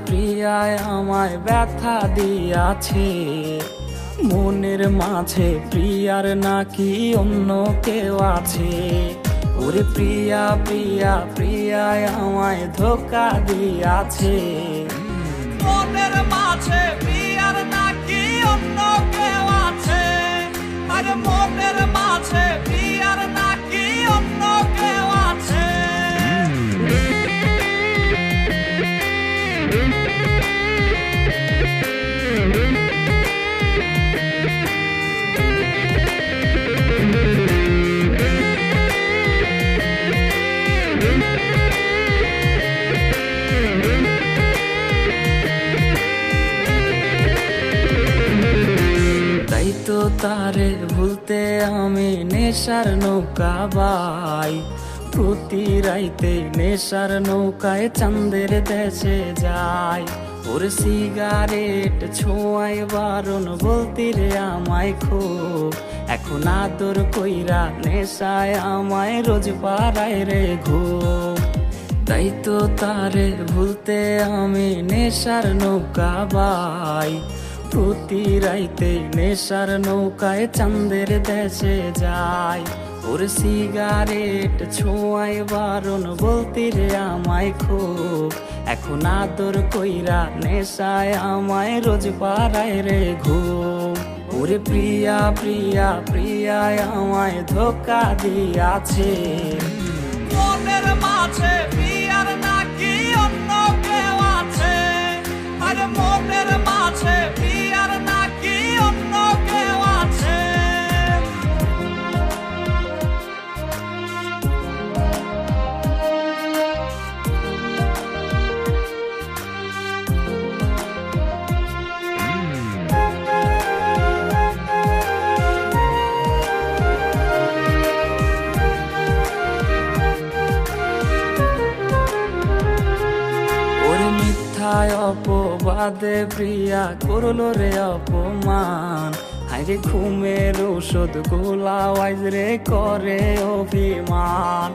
প্রিয়ায় আমায় ব্যথা দিয়াছে। মনের মাঝে প্রিয়ার নাকি অন্য কেউ আছে। ওরে প্রিয়া প্রিয়া প্রিয়ায় আমায় ধোঁকা দিয়াছে। মনের মাঝে প্রিয়ার নাকি অন্য কেউ আছে। আরে মনের মাঝে প্রিয়ার নাকি অন্য কেউ আছে। তাই তো তারে ভুলতে আমি নেশার নৌকা বাই। প্রতি রাইতে নেশার নৌকায় চাঁদের দেশে যাই। ওর সিগারেট ছোঁয়ায় বারণ বলতি রে আমায় খুব। এখন আদর কইরা নেশায় আমায় রোজ পাড়ায় রে ঘুম। তাই তো তারে ভুলতে আমি নেশার নৌকা বাই। প্রতি রাইতে নেশার নৌকায় চাঁদের দেশে যাই। ওর সিগারেট ছোঁয়ায় বারণ বলতি রে আমায় খুব। এখন আদর কইরা নেশায় আমায় রোজ পাড়ায় রে ঘুম। ওরে প্রিয়া প্রিয়া প্রিয়ায় আমায় ধোঁকা দিয়াছে। মনের মাঝে প্রিয়ার নাকি অন্য কেউ আছে। আরে মনের মাঝে প্রিয়ার নাকি অন্য কেউ আছে। ওরে মিথ্যায় অপবাদে প্রিয়া করলো রে অপমান। হাইরে ঘুমের ঔষধ গোলা ওয়াইজ রে করে অভিমান।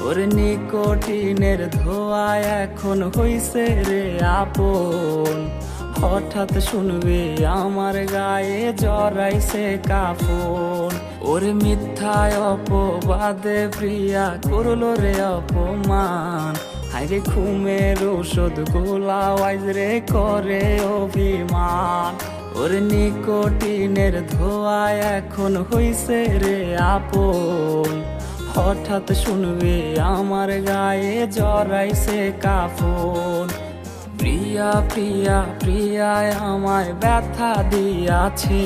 ওর নিকোটিনের ধোঁয়ায় এখন হইছে রে আপন। হঠাৎ শুনবে আমার গায়ে জড়াইছে কাফন। ওর মিথ্যায় অপবাদে প্রিয়া করলো রে অপমান। হাইরে ঘুমের ঔষধ গোলা ওয়াইজ রে করে অভিমান। ওর নিকোটিনের ধোঁয়ায় এখন হইছে রে আপন। হঠাৎ শুনবে আমার গায়ে জড়াইছে কাফন। প্রিয়া প্রিয়া প্রিয়ায় আমায় ব্যথা দিয়াছে।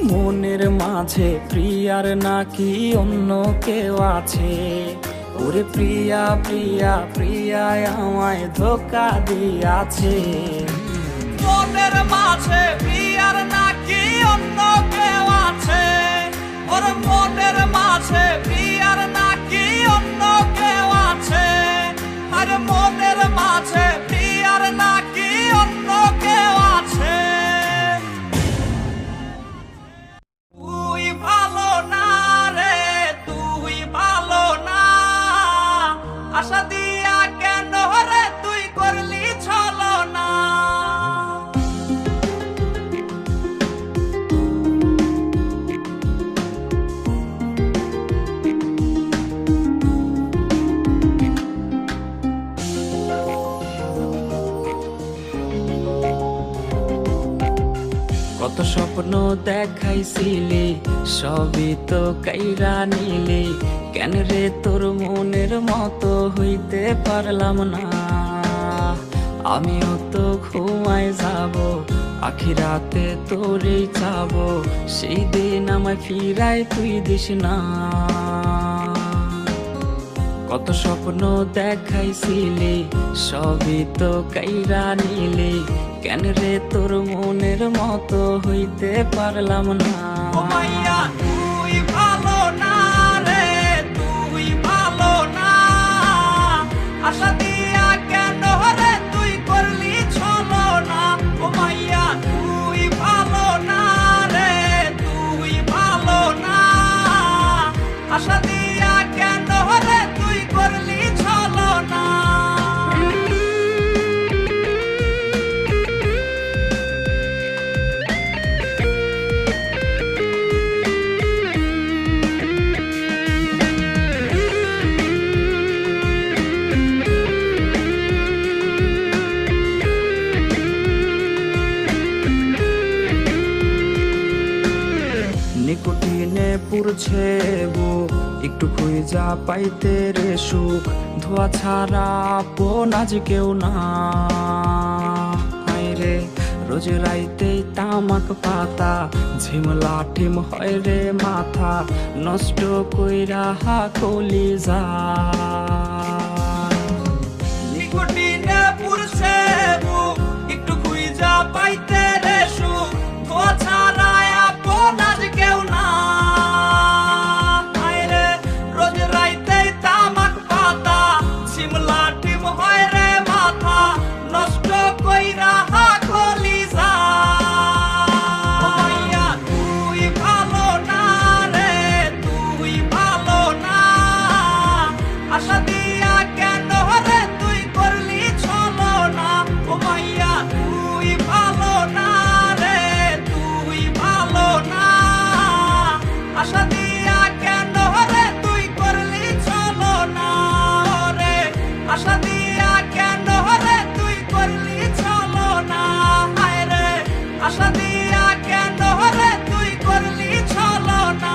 মনের মাঝে প্রিয়ার নাকি অন্য কেউ আছে। ওরে প্রিয়া প্রিয়া প্রিয়ায় আমায় ধোঁকা দিয়াছে। মনের মাঝে প্রিয়ার নাকি অন্য কেউ আছে। ওর মনের মাঝে প্রিয়ার নাকি অন্য কেউ আছে। আরে মনের মাঝে প্রিয়ার নাকি অন্য কেউ আছে। তুই ভালো না রে, তুই ভালো না। আশা দিয়া কেন রে তুই করলি ছলনা। কত স্বপ্ন দেখাইছিলি সবই তো কাইরা নিলি। কেন রে তোর মনের মতো হইতে পারলাম না। আমিও তো ঘুমায় যাব, আখিরাতে তোরেই চাবো। সেই দিন আমায় ফিরাই তুই দিস না। কত স্বপ্ন দেখাইছিলি সবই তো কাইরা নিলি। কেন রে তোর মনের মতো হইতে পারলাম না। ও মাইয়া তুই ভালো না রে, তুই ভালো না। আশা দিয়া কেন রে তুই করলি ছলনা। ও মাইয়া তুই ভালো না রে, তুই ভালো না। আশা দিয়া কেন রে তুই করলি ছলনা। নিকোটিনে পুড়ছে বুক, একটু খুঁজা পাইতে রে সুখ। ধোয়া ছাড়া আপন আজ কেউ না, হায় রে রোজ রাইতেই তামাক পাতা, ঝিমলা ঠিম হয় রে মাথা, নষ্ট কইরা কলিজা। নিকোটিনে পুড়ছে বুক, একটু খুঁজা পাইতে রে সুখ। ধোয়া ছাড়া আপন আজ কেউ না, হায় রে রোজ রাইতেই তামাক পাতা, ঝিমলা ঠিম হয় রে মাথা, নষ্ট কইরা কলিজা। ও মাইয়া তুই ভালো না রে, তুই ভালো না, আশা দিয়া কেন রে তুই করলি ছলনা। ও মাইয়া তুই ভালো না রে, তুই ভালো না, আশা দিয়া কেন রে তুই করলি ছলনা রে, আশা দিয়া কেন রে তুই করলি ছলনা। হায় রে আশা দিয়া কেন রে তুই করলি ছলনা।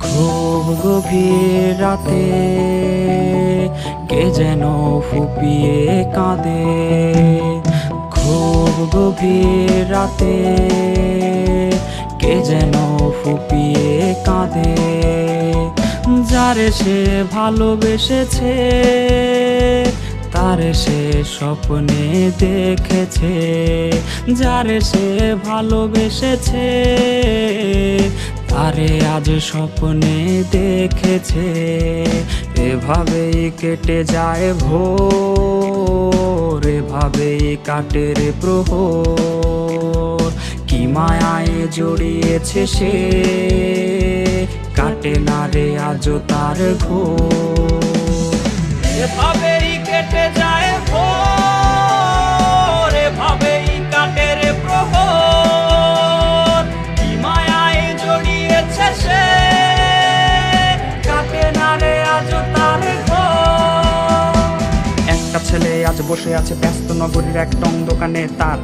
খুব গভীর রাতে কে যেন ফুপিয়ে কাঁদে, খুব গভীর রাতে কে যেন ফুপিয়ে কাঁদে। যারে সে ভালোবেসেছে তারে সে স্বপ্নে দেখেছে, যারে সে ভালোবেসেছে তারে আজ স্বপ্নে দেখেছে। এভাবেই কেটে যায় ভোর, এভাবেই কাটে রে প্রহর। কি মায়ায় জড়িয়েছে সে, কাটে না রে আজও তার ঘোর। এভাবেই কেটে যায় ভোর, এভাবেই কাটে রে প্রহর। কি মায়ায় জড়িয়েছে সে, কাটে না রে আজও তার ঘোর। একটা ছেলে আজ বসে আছে ব্যস্ত নগরীর এক টং দোকানে, তার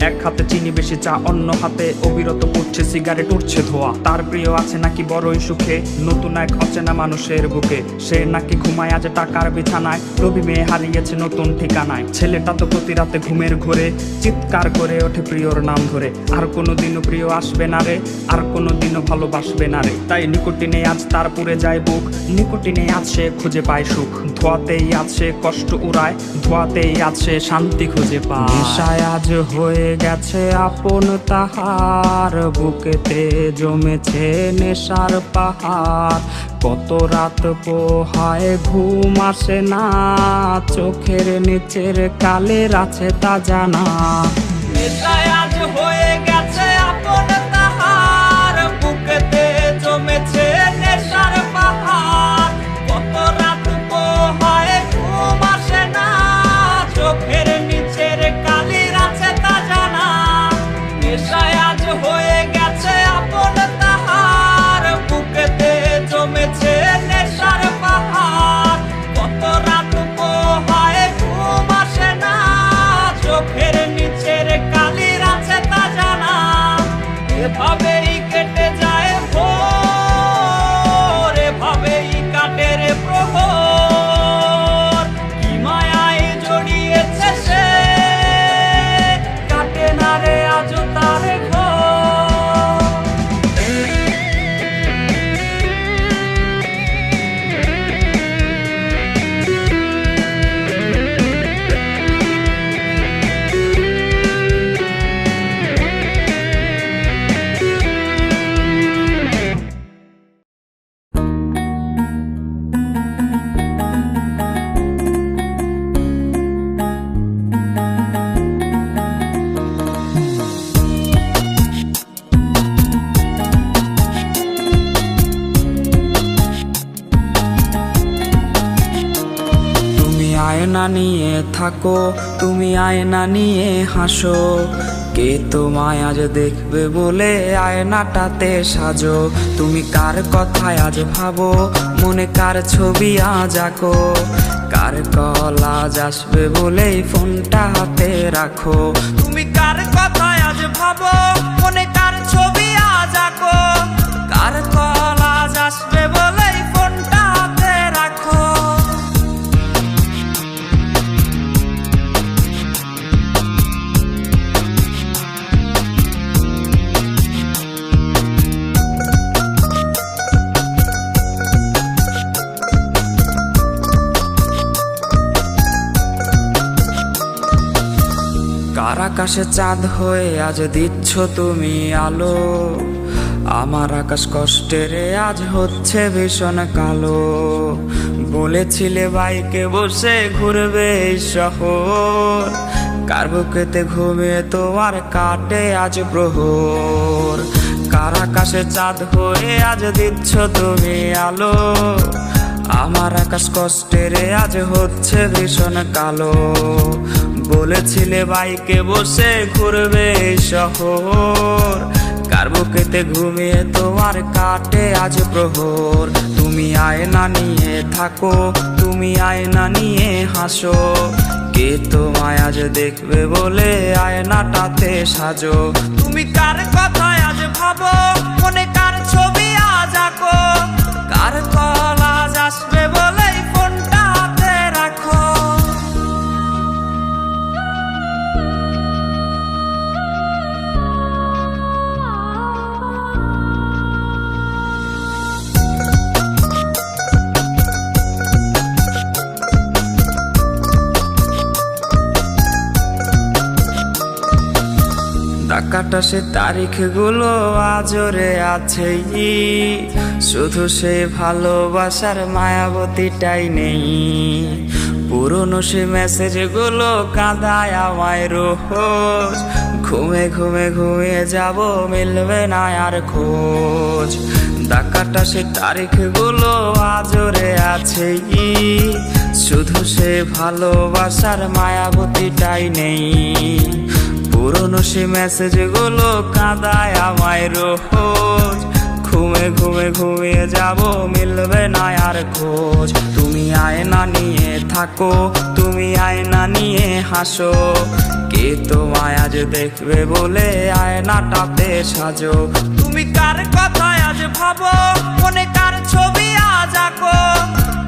এক হাতে চিনি বেশি চা, অন্য হাতে অবিরত পড়ছে সিগারেট, উঠছে ধোয়া। তার প্রিয় আছে নাকি বড়ই সুখে, নতুন এক অচেনা মানুষের বুকে। সে নাকি ঘুমায় আজ টাকার বিছানায়, রবি মেয়ে হারিয়েছে নতুন ঠিকানায়। ছেলেটা তো প্রতি রাতে ঘুমের ঘোরে চিৎকার করে ওঠে প্রিয়র নাম ধরে। আর কোনোদিনও প্রিয় আসবে না রে, আর কোনোদিনও ভালোবাসবে না রে। তাই নিকোটিনে আজ তার পুড়ে যায় বুক, নিকোটিনে আজ সে খুঁজে পায় সুখ। ধোয়াতেই আজ সে কষ্ট উড়ায়, ধোয়াতেই আজ সে শান্তি খুঁজে পায়। নেশায় আজ হয়ে গেছে আপন তাহার, বুকেতে জমেছে নেশার পাহাড়। কত রাত পোহায় ঘুম আসে না, চোখের নিচের কালের আছে তা জানা। নেশায় আজ হয়ে গেছে আপন তাহার, বুকেতে জমেছে নেশার পাহাড়। কত রাত পোহায় ঘুম আসে না, চোখের নিচের কালির আছে তা জানা। নেশায় আজ হয়ে গেছে আপন তাহার, বুকেতে জমেছে নেশার পাহাড়। কত রাত পোহায় ঘুম আসে না, চোখের নিচের কালির আছে থাকো, তুমি আয়না নিয়ে হাসো। কে তোমায় আজ দেখবে বলে আয়নাটাতে সাজো। তুমি কার কথায় আজ ভাবো, মনে কার ছবি আজ আঁকো। কার কল আজ আসবে বলেই ফোনটা হাতে রাখো। তুমি কার কথায় আজ ভাবো, মনে কার ছবি আজ আঁকো। কার কল আজ আসবে বলেই ফোনটা হাতে রাখো। কার আকাশে চাঁদ হয়ে আজ দিচ্ছ তুমি আলো। আমার আকাশ কষ্টের আজ হচ্ছে ভীষণ কালো। বলেছিলে বাইকে বসে ঘুরবে এই শহর, কার বুকেতে ঘুমিয়ে তোমার কাটে আজ প্রহর। কার আকাশে চাঁদ হয়ে আজ দিচ্ছ তুমি আলো। আমার আকাশ কষ্টের আজ হচ্ছে ভীষণ কালো। বলেছিলে বাইকে বসে ঘুরবে এই শহর, কার বুকেতে ঘুমিয়ে তোমার কাটে আজ প্রহর। তুমি আয়না নিয়ে থাকো, তুমি আয়না নিয়ে হাসো। কে তোমায় আজ দেখবে বলে আয়নাটাতে সাজো। তুমি কার কথায় আজ ভাবো, মনে কার ছবি আজ আঁকো। কার কল আজ আসবে বলেই ফোনটা হাতে রাখো। ডাকাটা সে তারিখগুলো আজরে আছেই, শুধু সে ভালোবাসার মায়াবতীটাই নেই। পুরনো সে মেসেজগুলো কাঁদায় আমায় রোজ। ঘুমে ঘুমে ঘুমিয়ে যাব, মিলবে না আর খোঁজ। ডাকাটা সে তারিখগুলো আজরে আছেই, শুধু সে ভালোবাসার মায়াবতীটাই নেই। পুরনো সে মেসেজগুলো কাঁদায় আমায় রোজ। ঘুমে ঘুমে ঘুমিয়ে যাব, মিলবে না আর খোঁজ। তুমি আয়না নিয়ে থাকো, তুমি আয়না নিয়ে হাসো। কে তোমায় আজ দেখবে বলে আয়নাটাতে সাজো। তুমি কার কথায় আজ ভাবো, মনে কার ছবি আজ আঁকো।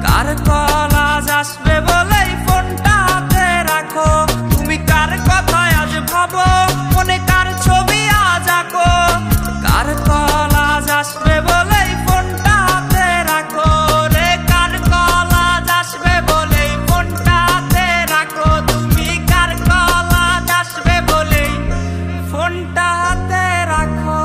কার কল আজ আসবে বলেই ফোনটা হাতে রাখো। তুমি কার কথায় আজ ভাবো, মনে কার ছবি আজ আঁকো। কার কল আজ আসবে বলেই ফোনটা হাতে রাখো। রে কার কল আজ আসবে বলেই ফোনটা হাতে রাখো। তুমি কার কল আজ আসবে বলেই ফোনটা হাতে রাখো।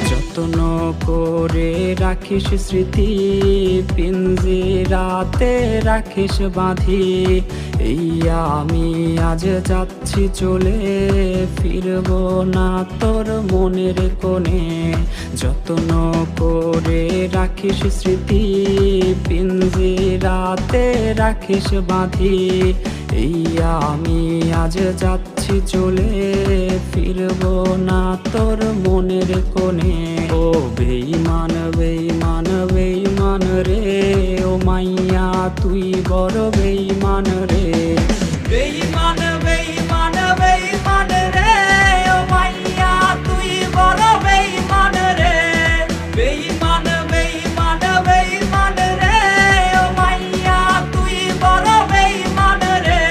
যত্ন করে রাখিস স্মৃতি, পিঞ্জিরাতে রাখিস বাঁধি। এই আমি আজ যাচ্ছি চলে, ফিরবো না তোর মনের কোণে। যত্ন করে রাখিস স্মৃতি, পিঞ্জিরাতে রাখিস বাঁধি। এই আমি আজ যাচ্ছি চলে, ফিরবো না তোর মনের কোণে। ও বেঈমান বেঈমান বেঈমান রে, ও মাইয়া তুই বড় বেঈমান রে। বেঈমান বেঈমান বেঈমান রে, ও মাইয়া তুই বড় বেঈমান রে। বেঈমান বেঈমান বেঈমান রে, ও মাইয়া তুই বড় বেঈমান রে।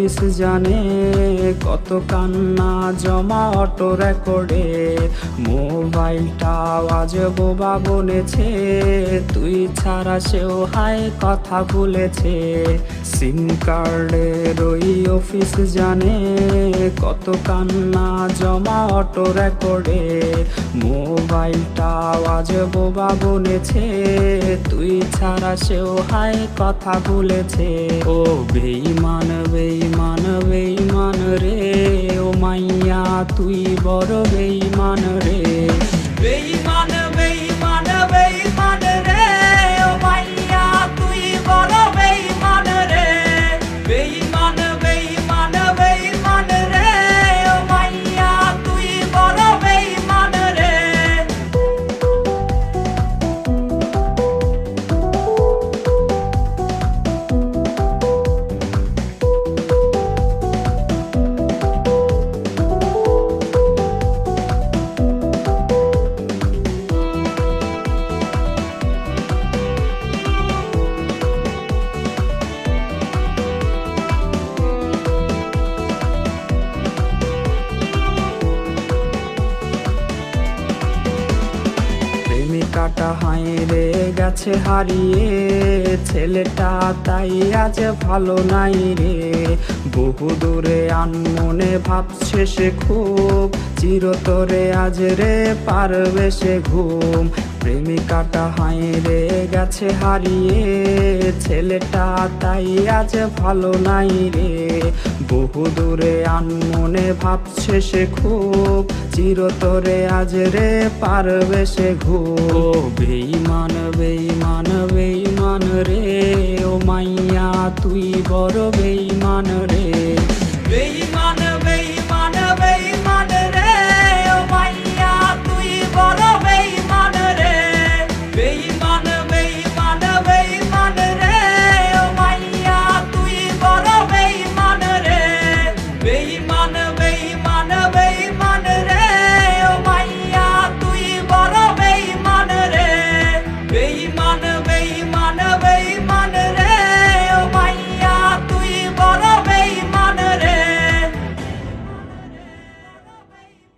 অফিস জানে কত কান্না জমা অটো রেকর্ডে। মোবাইলটা আজ বোবা বনেছে, তুই ছাড়া সেও হায় কথা ভুলেছে। সিম কার্ডের ওই অফিস জানে কত কান্না জমা অটো রেকর্ডে। মোবাইলটা আজ বোবা বনেছে, তুই ছাড়া সেও হায় কথা ভুলেছে। ও বেঈমান বেঈমান বেঈমান রে, ও মাইয়া তুই বড় বেঈমান রে। বেঈমান বেঈমান বেঈমান রে, ও মাইয়া তুই বড় বেঈমান রে। বেঈমান বেঈমান বেঈমান রে, ও মাইয়া তুই বড় বেঈমান রে। প্রেমিকাটা হাইরে গেছে হারিয়ে, ছেলেটা তাই আজ ভালো নাই রে। বহু দূরে আনমনে ভাবছে সে খুব, চিরতরে আজ রে পারবে সে ঘুম। প্রেমিকাটা হাইরে গেছে হারিয়ে, ছেলেটা তাই আজ ভালো নাই রে। বহু দূরে আনমনে ভাবছে সে খুব, চিরতরে আজ রে পারবে সে ঘুম। ও বেঈমান বেঈমান বেঈমান রে, ও মাইয়া তুই বড় বেঈমান রে। বেঈমান